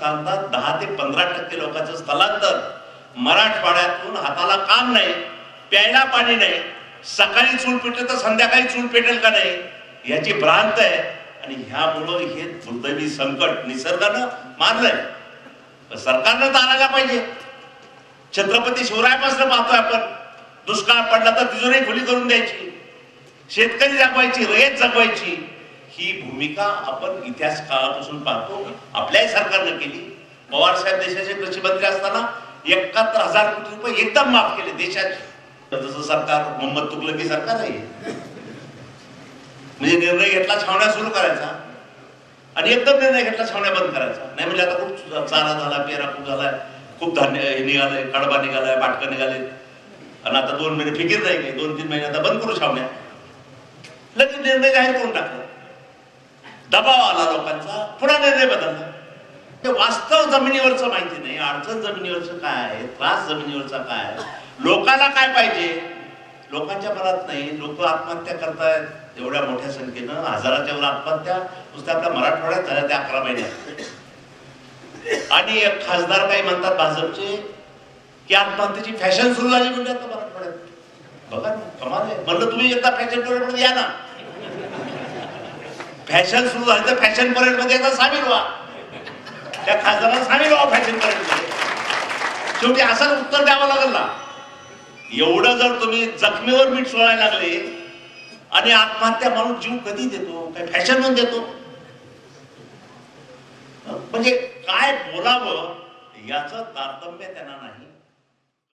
स्थानात 10 ते 15% लोकांचं स्थलांतर, मराठवाड्यातून हाताला काम नाही, प्यायला पाणी नाही, सकाळी चूल पेटेल तर संध्याकाळी चूल पेटेल का नाही याची भ्रांत आहे. आणि ह्यामुळं हे दुर्दैवी संकट निसर्गानं मारलंय. सरकारनं तारायला पाहिजे. छत्रपती शिवरायापासून पाहतोय आपण, दुष्काळ पडला तर तिजोरी खुली करून द्यायची, शेतकरी जगवायची, रयत जगवायची. ही भूमिका आपण इतिहास काळापासून पाहतो. आपल्याही सरकारनं केली. पवार साहेब देशाचे कृषी मंत्री असताना 71,000 कोटी रुपये एकदम माफ केले देशाचे. तसं सरकार मोहम्मद तुगलकी सरकार आहे. म्हणजे निर्णय घेतला छावण्या सुरू करायचा आणि एकदम निर्णय घेतला छावण्या बंद करायचा. नाही म्हणजे आता खूप चारा झाला, पेरा खूप झालाय, खूप धान्य निघालंय, कडबा निघालाय, बाटकं निघाले आणि आता 2 महिने फिकीर नाही काही, 2-3 महिने आता बंद करू छावण्या. लगेच निर्णय जाहीर करून टाकला. दबाव आला लोकांचा, पुन्हा निर्णय बदलला. ते वास्तव जमिनीवरचं माहिती नाही, अडचण जमिनीवरचं काय, त्रास जमिनीवरचा काय, लोकांना काय पाहिजे लोकांच्या मनात नाही. लोक आत्महत्या करतायत एवढ्या मोठ्या संख्येनं, हजाराच्या वर आत्महत्या नुसत्या आपल्या मराठवाड्यात झाल्या त्या 11 महिन्यात. आणि एक खासदार काही म्हणतात भाजपचे की आत्महत्येची फॅशन सुरू झाली म्हणजे आता मराठवाड्यात. बघा ना, कमाल आहे. म्हणलं तुम्ही एकदा फॅशन परेड या ना. फॅशन सुरू झाली तर फॅशन परेड मध्ये एकदा सामील व्हा. त्या खासदाराला सामील व्हा फॅशन परेड मध्ये. शेवटी असं उत्तर द्यावं लागेल ना. एवढं जर तुम्ही जखमीवर मीठ सोडायला लागले आणि आत्महत्या माणूस जीव कधी देतो, काय फॅशन म्हणून देतो. म्हणजे काय बोलावं याचं तारतम्य त्यांना नाही.